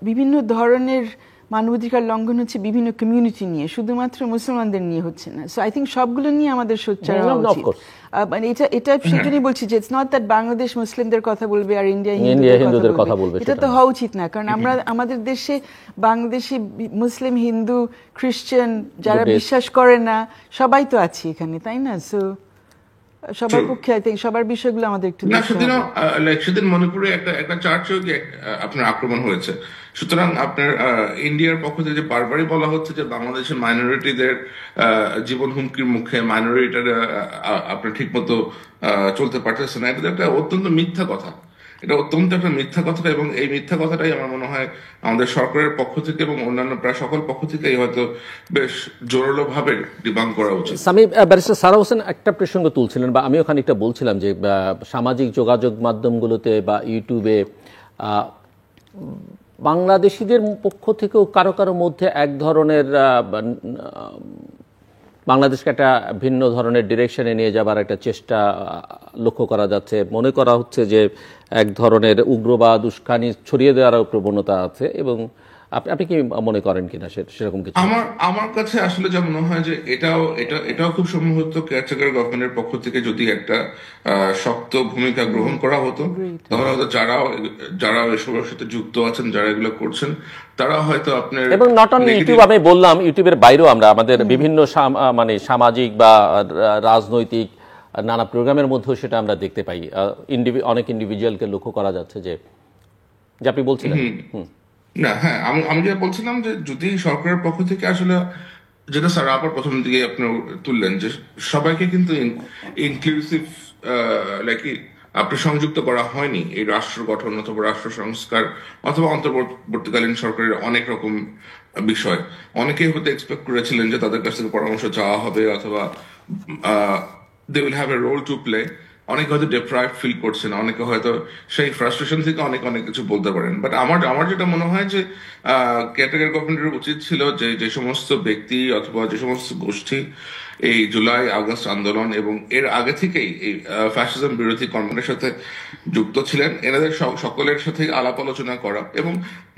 বিভিন্ন ধরনের মানবাধিকার লঙ্ঘন হচ্ছে বিভিন্ন কমিউনিটি নিয়ে, শুধুমাত্র মুসলমানদের নিয়ে হচ্ছে না। সো আই থিঙ্ক সবগুলো নিয়ে আমাদের সোচ্চার হওয়া উচিত। মানে এটা সেই জন্যই বলছি যে ইটস নট দ্যাট বাংলাদেশ মুসলিমদের কথা বলবে আর ইন্ডিয়া হিন্দুদের কথা বলবে, এটা তো হওয়া উচিত না। কারণ আমরা আমাদের দেশে বাংলাদেশি মুসলিম, হিন্দু, খ্রিস্টান যারা বিশ্বাস করে না সবাই তো আছি এখানে, তাই না? সো সবার পক্ষে আই থিঙ্ক সবার বিষয়গুলো আমাদের একটু সেদিন মণিপুরে একটা চার্চেও আপনার আক্রমণ হয়েছে। সুতরাং আপনার ইন্ডিয়ার পক্ষ থেকে যে বারবারই বলা হচ্ছে যে বাংলাদেশের মাইনরিটিদের জীবন হুমকির মুখে, মাইনরিটিরা আপনার ঠিক মতো চলতে পারতেছে না, এটা একটা অত্যন্ত মিথ্যা কথা। এটা অত্যন্ত একটা মিথ্যা কথা, এবং এই মিথ্যা কথাটাই আমার মনে হয় আমাদের সরকারের পক্ষ থেকে এবং অন্যান্য প্রায় সকল পক্ষ থেকেই হয়তো বেশ জোরালো ভাবে ডিবাঙ্ক করা উচিত। ব্যারিস্টার সারা হোসেন একটা প্রসঙ্গ তুলছিলেন, বা আমিও খানিকটা বলছিলাম যে সামাজিক যোগাযোগ মাধ্যমগুলোতে বা ইউটিউবে বাংলাদেশিদের পক্ষ থেকেও কারো কারো মধ্যে এক ধরনের বাংলাদেশকে একটা ভিন্ন ধরনের ডিরেকশনে নিয়ে যাবার একটা চেষ্টা লক্ষ্য করা যাচ্ছে। মনে করা হচ্ছে যে এক ধরনের উগ্রবাদ, উস্কানি ছড়িয়ে দেওয়ার প্রবণতা আছে, এবং আপনি কি মনে করেন কিনা সেরকম কিছু? আমার কাছে আসলে যা মনে হয় যে এটাও খুব সম্ভবত কেয়ারটেকার গভর্নমেন্টের পক্ষ থেকে যদি একটা শক্ত ভূমিকা গ্রহণ করা হতো, তাহলে হয়তো যারা এসবের সাথে যুক্ত আছেন, যারা এগুলো করছেন, তারা হয়তো আপনার, এবং নট অনলি ইউটিউব, আমি বললাম ইউটিউবের বাইরেও আমরা আমাদের বিভিন্ন মানে সামাজিক বা রাজনৈতিক নানা প্রোগ্রামের মধ্যেও সেটা আমরা দেখতে পাই। অনেক ইন্ডিভিজুয়ালকে লক্ষ্য করা যাচ্ছে যে আপনি বলছিলেন। না, হ্যাঁ, আমি যেটা বলছিলাম যে যদি সরকারের পক্ষ থেকে আসলে, যেটা স্যার আবার প্রথম দিকে আপনি তুললেন, যে সবাইকে কিন্তু ইনক্লুসিভ আপনি সংযুক্ত করা হয়নি এই রাষ্ট্র গঠন অথবা রাষ্ট্র সংস্কার অথবা অন্তর্বর্তীকালীন সরকারের অনেক রকম বিষয়। অনেকেই হয়তো এক্সপেক্ট করেছিলেন যে তাদের কাছ থেকে পরামর্শ চাওয়া হবে অথবা they will have a role to play. অনেকে হয়তো ডিপ্রাইভ ফিল করছেন, অনেকে হয়তো সেই ফ্রাস্ট্রেশন থেকে অনেক কিছু বলতে পারেন। বাট আমার যেটা মনে হয় যে কেয়ারটেকার গভর্নমেন্টের উচিত ছিল যে সমস্ত ব্যক্তি অথবা যে সমস্ত গোষ্ঠী এই জুলাই আগস্ট আন্দোলন এবং এর আগে থেকেই এই ফ্যাসিজম বিরোধী কর্মকাণ্ডের সাথে যুক্ত ছিলেন, এনাদের সকলের সাথে আলাপ আলোচনা করা এবং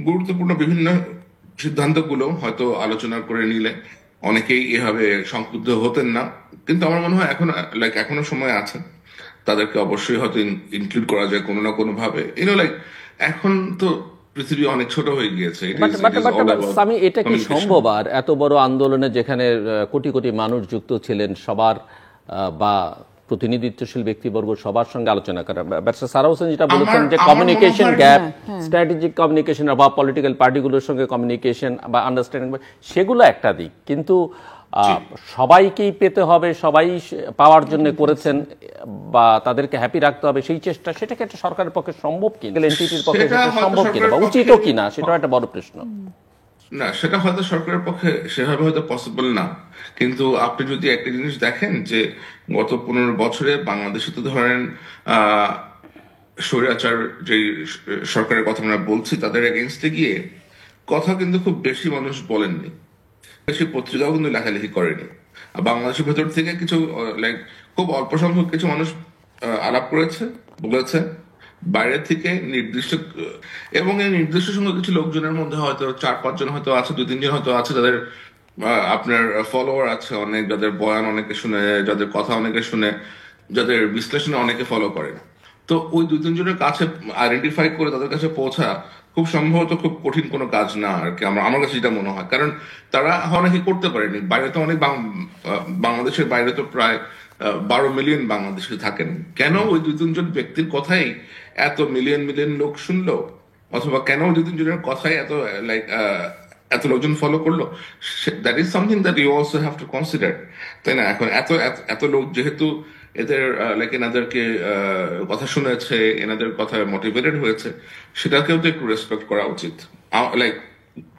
গুরুত্বপূর্ণ বিভিন্ন সিদ্ধান্তগুলো হয়তো আলোচনা করে নিলে অনেকেই এভাবে সংক্ষুব্ধ হতেন না। কিন্তু আমার মনে হয় এখনো সময় আছে, তাদেরকে অবশ্যই হয়তো ইনক্লুড করা যায় কোনো না কোনো ভাবে। এখন তো পৃথিবী অনেক ছোট হয়ে গিয়েছে। আমি এটা কি সম্ভব? আর এত বড় আন্দোলনে যেখানে কোটি কোটি মানুষ যুক্ত ছিলেন, সবার বা প্রতিনিধিত্বশীল ব্যক্তিবর্গ সবার সঙ্গে আলোচনা করা। ব্যারিস্টার সারা হোসেন যেটা বলেছেন যে কমিউনিকেশন গ্যাপ, স্ট্র্যাটেজিক কমিউনিকেশন বা পলিটিক্যাল পার্টিগুলোর সঙ্গে কমিউনিকেশন বা আন্ডারস্ট্যান্ডিং, সেগুলো একটা দিক, কিন্তু সবাইকেই পেতে হবে, সবাই পাওয়ার জন্য করেছেন বা তাদেরকে হ্যাপি রাখতে হবে সেই চেষ্টা, সেটাকে একটা সরকারের পক্ষে সম্ভব কিনা, এনটিটির পক্ষে সম্ভব কিনা বা উচিত কিনা, সেটাও একটা বড় প্রশ্ন। না, সেটা হয়তো সরকারের পক্ষে সেভাবে হয়তো পসিবল না। কিন্তু আপনি যদি একটা জিনিস দেখেন যে গত 15 বছরে বাংলাদেশে তো ধরেন স্বৈরাচার যে সরকারের কথা আমরা বলছি, তাদের এগেইনস্টে গিয়ে কথা কিন্তু খুব বেশি মানুষ বলেননি, বেশি পত্রিকাও কিন্তু লেখালেখি করেনি। বাংলাদেশের ভেতর থেকে কিছু খুব অল্প সংখ্যক কিছু মানুষ আলাপ করেছে, বলেছে। বাইরে থেকে নির্দিষ্ট, এবং এই নির্দিষ্ট সংখ্যক কিছু লোকজনের মধ্যে হয়তো 4-5 জন হয়তো আছে, 2-3 জন হয়তো আছে যাদের আপনার ফলোয়ার আছে অনেক, যাদের বয়ান অনেকে শুনে, যাদের কথা অনেকে শুনে, যাদের বিশ্লেষণে অনেকে ফলো করে। তো ওই 2-3 জনের কাছে আইডেন্টিফাই করে তাদের কাছে পৌঁছা খুব সম্ভবত খুব কঠিন কোনো কাজ না আর কি, আমার কাছে যেটা মনে হয়। কারণ তারা অনেকে করতে পারেনি। বাইরে তো অনেক, বাংলাদেশের বাইরে তো প্রায় 12 মিলিয়ন বাংলাদেশে থাকেন। কেন ওই 2-3 জন ব্যক্তির কথাই এত মিলিয়ন মিলিয়ন লোক শুনলো, অথবা কেন ওই 2-3 জনের কথাই এত লোকজন ফলো করলো? That is something that you also have to consider, তাই না? এখন এত লোক যেহেতু এদের এনাদেরকে কথা শুনেছে, এনাদের কথায় মোটিভেটেড হয়েছে, সেটাকেও তো একটু রেসপেক্ট করা উচিত।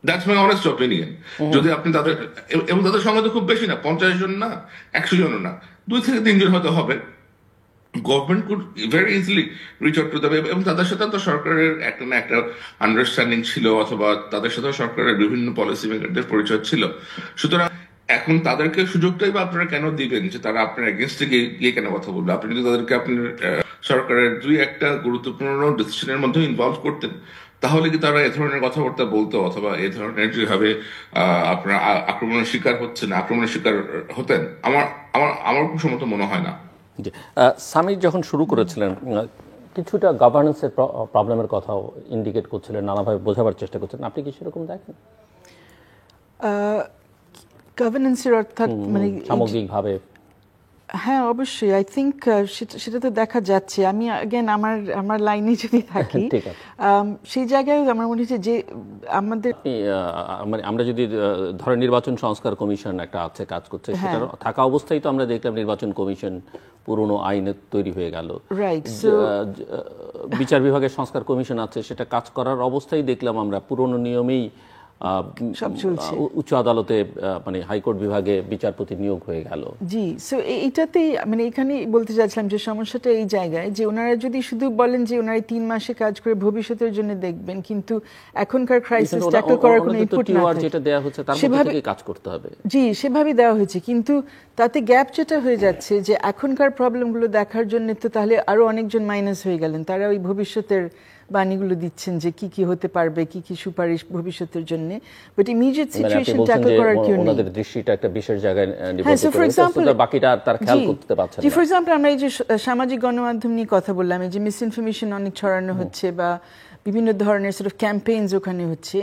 That's my honest opinion. যদি আপনি তাদের, এবং তাদের সঙ্গে তো খুব বেশি না, 50 জন না, 100 জনও না, 2 থেকে 3 জন হয়তো হবে। Government could very easily reach out to them, এবং তাদের সাথে তো সরকারের একটা না একটা আন্ডারস্ট্যান্ডিং ছিল, অথবা তাদের সাথে সরকারের বিভিন্ন পলিসি মেকারদের পরিচয় ছিল। সুতরাং এখন তাদেরকে সুযোগটাই বা আপনারা কেন দিবেন যে তারা আপনার এগেনস্টে গিয়ে কেন কথা বলবে? আপনি যদি তাদেরকে আপনার সরকারের 2-1টা গুরুত্বপূর্ণ ডিসিশনের মধ্যে ইনভলভ করতেন, তাহলে কি তারা এ ধরনের কথাবার্তা বলতো, অথবা এ ধরনের যেভাবে আপনার আক্রমণের শিকার হচ্ছেন, আক্রমণের শিকার হতেন? আমার আমার আমার খুব সম্মত মনে হয় না। সামির যখন শুরু করেছিলেন কিছুটা গভর্নেন্সের প্রবলেমের কথাও ইন্ডিকেট করছিলেন, নানাভাবে বোঝাবার চেষ্টা করছিলেন, আপনি কি সেরকম দেখেন? গভর্নেন্সের অর্থাৎ মানে সামগ্রিকভাবে? হ্যাঁ, অবশ্যই। আই থিঙ্ক সেটা তো দেখা যাচ্ছে। আমি अगेन আমার লাইনে যদি থাকি, সেই জায়গায় আমার মনে হচ্ছে যে আমাদের মানে আমরা যদি ধরে নির্বাচন সংস্কার কমিশন একটা আছে, কাজ করছে, সেটা থাকা অবস্থায় তো আমরা দেখলাম নির্বাচন কমিশন পুরনো আইনে তৈরি হয়ে গেল। রাইট। বিচার বিভাগের সংস্কার কমিশন আছে, সেটা কাজ করার অবস্থায় দেখলাম আমরা পুরনো নিয়মেই সব চলছে। উচ্চ আদালতে মানে হাইকোর্ট বিভাগে বিচারপতি নিয়োগ হয়ে গেল। জি, সো এইটাতেই মানে এখানে বলতে চাচ্ছিলাম যে সমস্যাটা এই জায়গায় যে ওনারা যদি শুধু বলেন যে ওনারা 3 মাসে কাজ করে ভবিষ্যতের জন্য দেখবেন, কিন্তু এখনকার ক্রাইসিস ট্যাকল করার কোনো ইনপুট না থাকে, যেটা দেয়া হচ্ছে তার মধ্যে থেকেই কাজ করতে হবে। জি, সেভাবেই দেওয়া হয়েছে, কিন্তু তাতে গ্যাপ যেটা হয়ে যাচ্ছে যে এখনকার প্রবলেমগুলো দেখার জন্য তো তাহলে আরো অনেকজন মাইনাস হয়ে গেলেন, তারা ওই ভবিষ্যতের বাণীগুলো দিচ্ছেন যে কি কি হতে পারবে, কি কি সুপারিশ ভবিষ্যতের জন্য, বাট ইমিডিয়েট সিচুয়েশন ট্যাকল করার কেউ নেই। ওনাদের দৃষ্টিটা একটা বিশেষ জায়গায় নিবদ্ধ করে, বাকিটা তার খেয়াল করতে পারছেন না। জি, ফর এক্সাম্পল আমরা এই যে সামাজিক গণমাধ্যম নিয়ে কথা বললাম, এই যে মিস ইনফরমেশন অনেক ছড়ানো হচ্ছে বা বিভিন্ন ধরনের সর্ট অফ ক্যাম্পেইনস ওখানে হচ্ছে,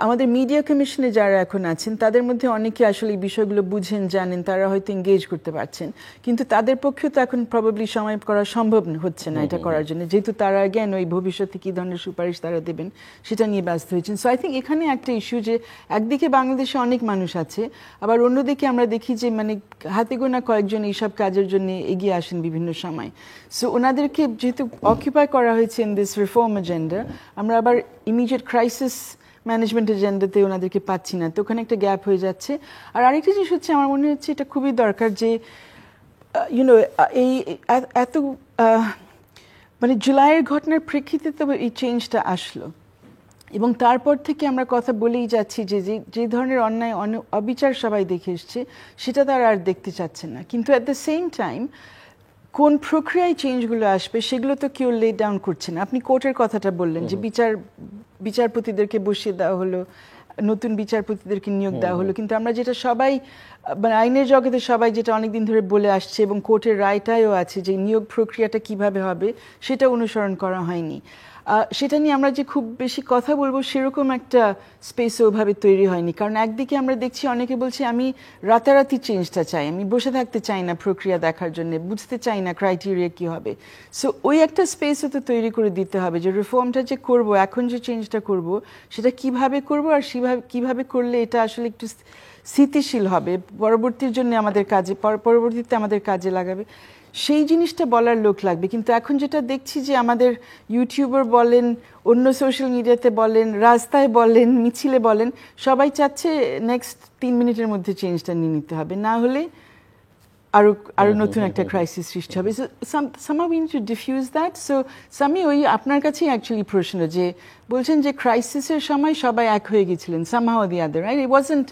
আমাদের মিডিয়া কমিশনে যারা এখন আছেন তাদের মধ্যে অনেকে আসলে এই বিষয়গুলো বুঝেন, জানেন, তারা হয়তো এঙ্গেজ করতে পারছেন, কিন্তু তাদের পক্ষে তো এখন প্রবাবলি সময় করা সম্ভব হচ্ছে না এটা করার জন্য, যেহেতু তারা জ্ঞান ওই ভবিষ্যতে কী ধরনের সুপারিশ তারা দেবেন সেটা নিয়ে ব্যস্ত হয়েছেন। সো আই থিঙ্ক এখানে একটা ইস্যু যে একদিকে বাংলাদেশে অনেক মানুষ আছে, আবার অন্যদিকে আমরা দেখি যে মানে হাতে গোনা কয়েকজন এইসব কাজের জন্য এগিয়ে আসেন বিভিন্ন সময়। সো ওনাদেরকে যেহেতু অকুপাই করা হয়েছে ইন দিস রিফর্ম এজেন্ডা, আমরা আবার ইমিডিয়েট ক্রাইসিস ম্যানেজমেন্ট এজেন্ডাতে ওনাদেরকে পাচ্ছি না, তো ওখানে একটা গ্যাপ হয়ে যাচ্ছে। আর আরেকটা জিনিস হচ্ছে আমার মনে হচ্ছে এটা খুবই দরকার যে ইউনো এই এত মানে জুলাইয়ের ঘটনার প্রেক্ষিতে তো এই চেঞ্জটা আসলো, এবং তারপর থেকে আমরা কথা বলেই যাচ্ছি যে যে ধরনের অন্যায় অবিচার সবাই দেখে এসছে সেটা তারা আর দেখতে চাচ্ছে না, কিন্তু অ্যাট দ্য সেম টাইম কোন প্রক্রিয়ায় চেঞ্জগুলো আসবে সেগুলো তো কেউ লে ডাউন করছে না। আপনি কোর্টের কথাটা বললেন যে বিচারপতিদেরকে বসিয়ে দেওয়া হলো, নতুন বিচারপতিদেরকে নিয়োগ দেওয়া হলো, কিন্তু আমরা যেটা সবাই মানে আইনের জগতে সবাই যেটা অনেকদিন ধরে বলে আসছে এবং কোর্টের রায়টাও আছে যে নিয়োগ প্রক্রিয়াটা কিভাবে হবে সেটা অনুসরণ করা হয়নি। সেটা নিয়ে আমরা যে খুব বেশি কথা বলবো সেরকম একটা স্পেস ওভাবে তৈরি হয়নি, কারণ একদিকে আমরা দেখছি অনেকে বলছে আমি রাতারাতি চেঞ্জটা চাই, আমি বসে থাকতে চাই না প্রক্রিয়া দেখার জন্য, বুঝতে চাই না ক্রাইটেরিয়া কী হবে। সো ওই একটা স্পেসও তো তৈরি করে দিতে হবে যে রিফর্মটা যে করব, এখন যে চেঞ্জটা করব সেটা কিভাবে করব, আর কিভাবে করলে এটা আসলে একটু স্থিতিশীল হবে, পরবর্তীর জন্য পরবর্তীতে আমাদের কাজে লাগাবে, সেই জিনিসটা বলার লোক লাগবে। কিন্তু এখন যেটা দেখছি যে আমাদের ইউটিউবার বলেন, অন্য সোশ্যাল মিডিয়াতে বলেন, রাস্তায় বলেন, মিছিলে বলেন, সবাই চাচ্ছে নেক্সট 3 মিনিটের মধ্যে চেঞ্জটা নিয়ে নিতে হবে, না হলে আরো নতুন একটা ক্রাইসিস সৃষ্টি হবে। So somehow we need to diffuse that. So Sami, ওই আপনার কাছেই অ্যাকচুয়ালি প্রশ্ন, যে বলছেন যে ক্রাইসিসের সময় সবাই এক হয়ে গেছিলেন somehow or the other, right? It wasn't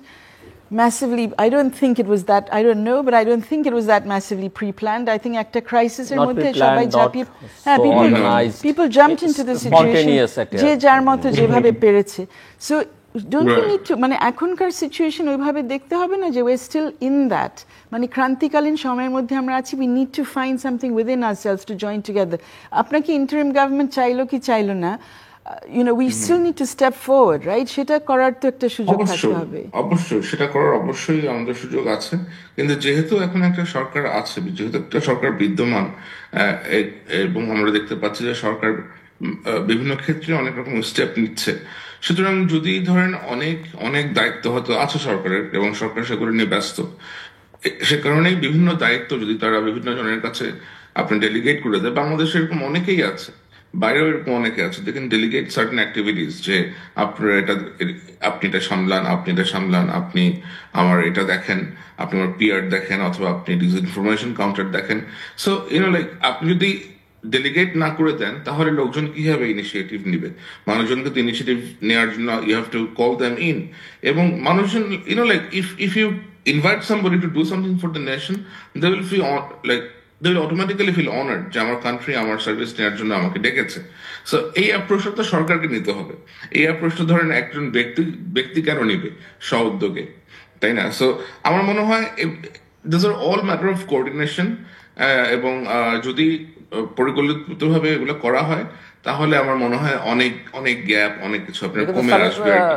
massively, I don't think it was that, I don't know, but I don't think it was that massively pre-planned. I think একটা ক্রাইসিসের মধ্যে সবাই ঝাঁপিয়ে people jumped into the situation যে যার মতো যেভাবে পেরেছে। So don't we need to, মানে এখনকার সিচুয়েশন ওইভাবে দেখতে হবে না যে we're still in that, মানে ক্রান্তিকালীন সময়ের মধ্যে আমরা আছি, we need to find something within ourselves to join together. আপনাকে ইন্টারিম গভর্নমেন্ট চাইলো কি চাইলো না, we still need to step forward, right? সেটা করার তো একটা সুযোগ থাকতে হবে। অবশ্যই সেটা করার অবশ্যই আমাদের সুযোগ আছে, কিন্তু যেহেতু এখন একটা সরকার আছে, যেহেতু একটা সরকার বিদ্যমান, এবং আমরা দেখতে পাচ্ছি যে সরকার বিভিন্ন ক্ষেত্রে অনেক রকম স্টেপ নিচ্ছে, সুতরাং যদি ধরেন অনেক অনেক দায়িত্ব হয়তো আছে সরকারের এবং সরকার সেগুলো নিয়ে ব্যস্ত, সে কারণেই বিভিন্ন দায়িত্ব যদি তারা বিভিন্ন জনের কাছে আপনি ডেলিগেট করে দেয়, বাংলাদেশে এরকম অনেকেই আছে, বাইরেও এরকম অনেকে আছে, দেখেন ডেলিগেট সার্টেন অ্যাক্টিভিটিস, যে আপনি এটা সামলান, আপনি আমার এটা দেখেন, আপনি আমার পিআর দেখেন, অথবা আপনি ডিসইনফরমেশন কাউন্টার দেখেন। সো লাইক আপনি যদি ডেলিগেট না করে দেন তাহলে লোকজন কিভাবে ইনিশিয়েটিভ নিবে? মানুষজনকে তো ইনিশিয়েটিভ নেওয়ার জন্য you have to call them in, এবং মানুষজন like if you invite somebody to do something for the nation, they will feel like they will automatically feel honored যে আমার কান্ট্রি আমার সার্ভিস নেওয়ার জন্য আমাকে ডেকেছে। সো এই অ্যাপ্রোচটা তো সরকারকে নিতে হবে। এই অ্যাপ্রোচটা ধরেন একজন ব্যক্তি কেন নিবে স্ব-উদ্যোগে, তাই না? সো আমার মনে হয় this are all matter of coordination, এবং যদি পরিকল্পিতভাবে এগুলো করা হয় তাহলে আমার মনে হয় অনেক অনেক গ্যাপ, অনেক কিছু আপনার কমে আসবে আর কি।